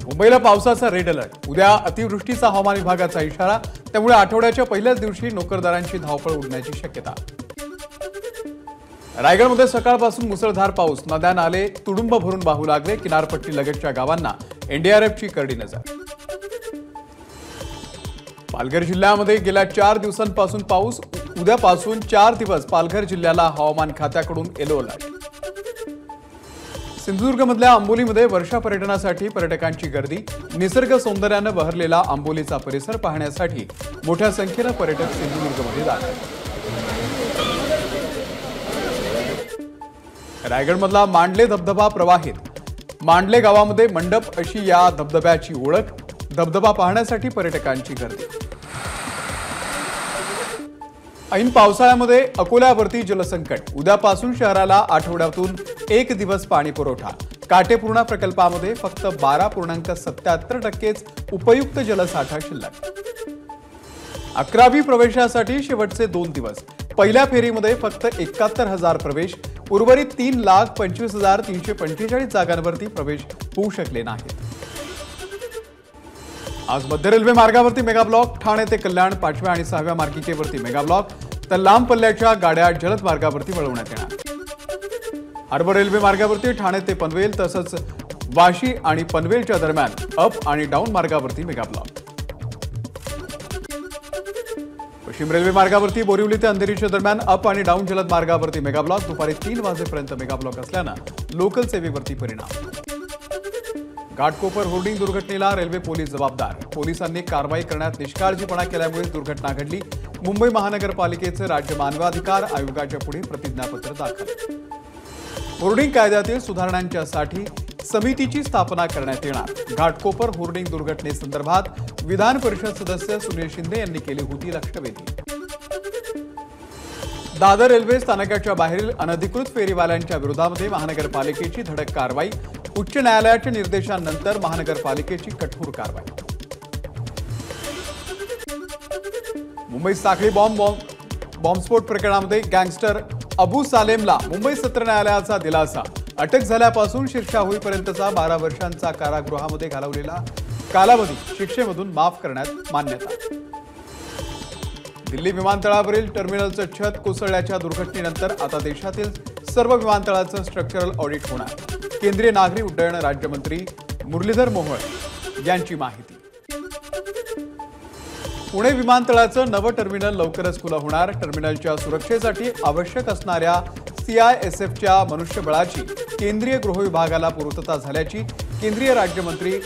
मुंबईला पावसाचा red alert. उद्या अतिवृष्टीचा हवामान विभागाचा इशारा। त्यामुळे आठवड्याच्या पहिल्याच दिवशी नोकरदारांची धावपळ उडण्याची शक्यता। रायगडमध्ये सकाळपासून मुसळधार पाऊस। नद्या नाले तुडुंब भरून वाहू लागले। किनारपट्टी लगतच्या गावांना एनडीआरएफची करडी नजर। पालघर जिल्ह्यामध्ये गेल्या 4 दिवसांपासून पाऊस। उद्यापासून 4 दिवस पालघर जिल्ह्याला हवामान खात्याकडून येलो अलर्ट। सिंधुदुर्गमधल्या आंबोलीमध्ये वर्षा पर्यटनासाठी पर्यटकांची गर्दी। निसर्ग सौंदर्याने बहरलेला आंबोलीचा परिसर पाहण्यासाठी मोठ्या संख्येने पर्यटक सिंधुदुर्गमध्ये दाखल। रायगडमधला मांडले धबधबा प्रवाहित। मांडले गावामध्ये मंडप अशी या धबधब्याची ओळख। धबधबा पाहण्यासाठी पर्यटकांची गर्दी। ऐन पावसाळ्यामध्ये अकोल्यावरती जलसंकट। उद्यापासून शहराला आठवड्यातून 1 दिवस पाणी पुरवठा। काटेपूर्णा प्रकल्पामध्ये फक्त 12.77% उपयुक्त जलसाठा शिल्लक। 11वी प्रवेशासाठी शेवटचे 2 दिवस। पहिल्या फेरीमध्ये फक्त 71,000 प्रवेश। उर्वरित 3,25,345 जागांवरती प्रवेश होऊ शकले नाहीत। आज मध्य रेल्वे मार्गावरती मेगा ब्लॉक। ठाणे ते कल्याण 5व्या आणि 6व्या मार्गिकेवरती मेगा ब्लॉक। तर लांब पल्ल्याच्या गाड्या जलद मार्गावरती वळवण्यात येणार। हार्बर रेल्वे मार्गावरती ठाणे ते पनवेल तसंच वाशी आणि पनवेलच्या दरम्यान अप आणि डाऊन मार्गावरती मेगा ब्लॉक। पश्चिम रेल्वे मार्गावरती बोरिवली ते अंधेरीच्या दरम्यान अप आणि डाऊन जलद मार्गावरती मेगा ब्लॉक। दुपारी 3 वाजेपर्यंत मेगा ब्लॉक असल्यानं लोकल सेवेवरती परिणाम। घाटकोपर होर्डिंग दुर्घटनेला रेल्वे पोलीस जबाबदार। पोलिसांनी कारवाई करण्यात निष्काळजीपणा केल्यामुळे दुर्घटना घडली। मुंबई महानगरपालिकेचे राज्य मानवाधिकार आयोगाच्या पुढे प्रतिज्ञापत्र दाखल। होर्डिंग कायद्यातील सुधारणांच्यासाठी समितीची स्थापना करण्यात येणार। घाटकोपर होर्डिंग दुर्घटनेसंदर्भात विधान परिषद सदस्य सुनील शिंदे यांनी केली होती लक्षवेधी। दादर रेल्वे स्थानकाच्या बाहेरील अनधिकृत फेरीवाल्यांच्या विरोधामध्ये महानगरपालिकेची धडक कारवाई। उच्च न्यायालयाच्या निर्देशांनंतर महानगरपालिकेची कठोर कारवाई। मुंबई साखळी बॉम्बस्फोट प्रकरणामध्ये गँगस्टर अबू सालेमला मुंबई सत्र न्यायालयाचा दिलासा। अटक झाल्यापासून शिक्षा होईपर्यंतचा 12 वर्षांचा कारागृहामध्ये घालवलेला कालावधी शिक्षेमधून माफ करण्यात मान्यता। दिल्ली विमानतळावरील टर्मिनलचं छत कोसळल्याच्या दुर्घटनेनंतर आता देशातील सर्व विमानतळांचं स्ट्रक्चरल ऑडिट होणार। केंद्रीय नागरी उड्डयन राज्यमंत्री मुरलीधर मोहोळ यांची माहिती। पुणे विमानतळाचं नवं टर्मिनल लवकरच खुलं होणार। टर्मिनलच्या सुरक्षेसाठी आवश्यक असणाऱ्या CISFच्या मनुष्यबळाची केंद्रीय गृह विभागाला पूर्तता झाल्याची केंद्रीय राज्यमंत्री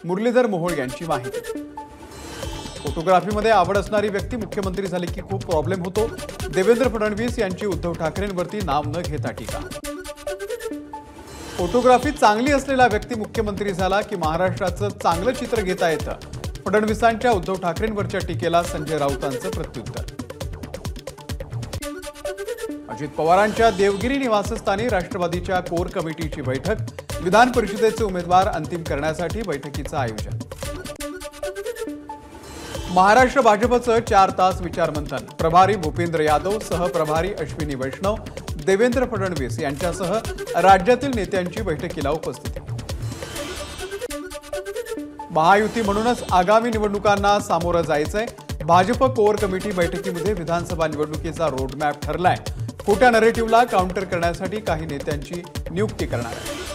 मुरलीधर मोहोळ यांची माहिती। फोटोग्राफीमध्ये आवड असणारी व्यक्ती मुख्यमंत्री झाली की खूप प्रॉब्लेम होतो। देवेंद्र फडणवीस यांची उद्धव ठाकरेंवरती नाव न घेता टीका। फोटोग्राफी चांगली असलेला व्यक्ती मुख्यमंत्री झाला की महाराष्ट्राचं चांगलं चित्र घेता येतं। फडणवीसांच्या उद्धव ठाकरेंवरच्या टीकेला संजय राऊतांचं प्रत्युत्तर। अजित पवारांच्या देवगिरी निवासस्थानी राष्ट्रवादीच्या कोर कमिटीची बैठक। विधान परिषदेचे उमेदवार अंतिम करण्यासाठी बैठकीचं आयोजन। महाराष्ट्र भाजपचं 4 तास विचारमंथन। प्रभारी भूपेंद्र यादव, सहप्रभारी अश्विनी वैष्णव, देवेंद्र फडणवीस यांच्यासह राज्यातील नेत्यांची बैठकीला उपस्थिती। महायुती म्हणूनच आगामी निवडणुकांना सामोरं जायचंय। भाजप कोर कमिटी बैठकीमध्ये विधानसभा निवडणुकीचा रोडमॅप ठरलाय। खोट्या नरेटिव्हला काउंटर करण्यासाठी काही नेत्यांची नियुक्ती करणार आहे।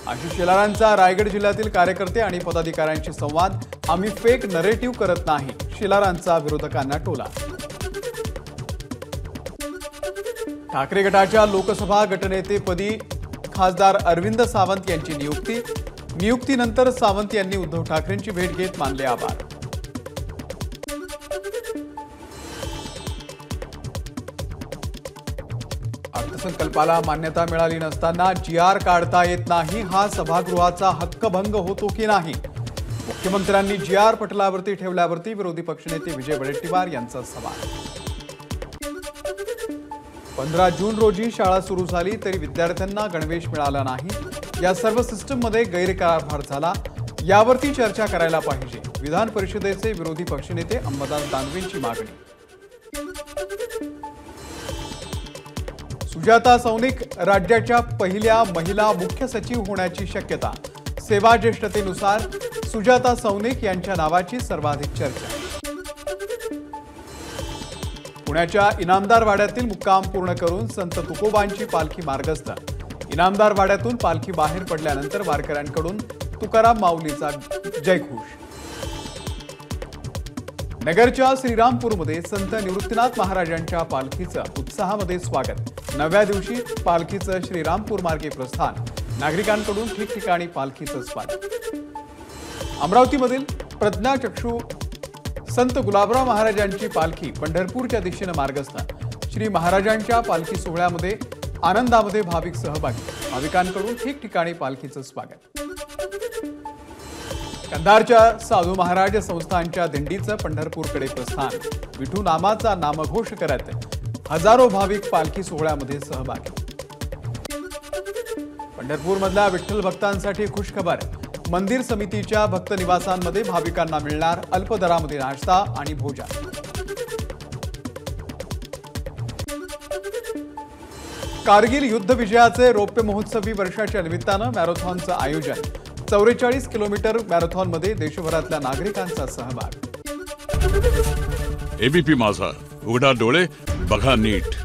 आशिष शेलारांचा रायगड जिल्ह्यातील कार्यकर्ते आणि पदाधिकाऱ्यांशी संवाद। आम्ही फेक नरेटिव्ह करत नाही, शेलारांचा विरोधकांना टोला। ठाकरे गटाच्या लोकसभा गटनेतेपदी खासदार अरविंद सावंत यांची नियुक्ती। नियुक्तीनंतर सावंत यांनी उद्धव ठाकरेंची भेट घेत मानले आभार। अर्थसंकल्पाला मान्यता मिळाली नसताना GR काढता येत नाही। हा सभागृहाचा हक्कभंग होतो की नाही? मुख्यमंत्र्यांनी GR पटलावरती ठेवल्यावरती विरोधी पक्षनेते विजय वडेट्टीवार यांचा सवाल। 15 जून रोजी शाळा सुरू झाली तरी विद्यार्थ्यांना गणवेश मिळाला नाही। या सर्व सिस्टममध्ये गैरकारभार झाला। यावरती चर्चा करायला पाहिजे। विधान परिषदेचे विरोधी पक्षनेते अंबादास दानवेंची मागणी। सुजाता सौनिक राज्याच्या पहिल्या महिला मुख्य सचिव होण्याची शक्यता। सेवा ज्येष्ठतेनुसार सुजाता सौनिक यांच्या नावाची सर्वाधिक चर्चा। पुण्याच्या इनामदार वाड्यातील मुक्काम पूर्ण करून संत तुकोबांची पालखी मार्गस्थ। इनामदार वाड्यातून पालखी बाहेर पडल्यानंतर वारकऱ्यांकडून तुकाराम माऊलीचा जयघोष। नगरच्या श्रीरामपूरमध्ये संत निवृत्तीनाथ महाराजांच्या पालखीचं उत्साहामध्ये स्वागत। 9व्या दिवशी पालखीचं श्रीरामपूर मार्गे प्रस्थान। नागरिकांकडून ठिकठिकाणी पालखीचं स्वागत। अमरावतीमधील प्रज्ञाचक्षू संत गुलाबराव महाराजांची पालखी पंढरपूरच्या दिशेने मार्गस्थ। श्री महाराजांच्या पालखी सोहळ्यामध्ये आनंदामध्ये भाविक सहभागी। भाविकांकडून ठिकठिकाणी पालखीचं स्वागत। कंधारच्या साधू महाराज संस्थानच्या दिंडीचं पंढरपूरकडे प्रस्थान। विठू नामाचा नामघोष करत हजारो भाविक पालखी सोहळ्यामध्ये सहभागी। पंढरपूरमधल्या विठ्ठल भक्तांसाठी खुशखबर। मंदिर समितीच्या भक्त निवासांमध्ये भाविकांना मिळणार अल्प दरामध्ये नाश्ता आणि भोजन। कारगिल युद्ध विजयाचे रौप्य महोत्सवी वर्षाच्या निमित्तानं मॅरेथॉनचं आयोजन। 44 किलोमीटर मॅरेथॉनमध्ये देशभरातल्या नागरिकांचा सहभाग। एबीपी माझा, उघडा डोळे बघा नीट।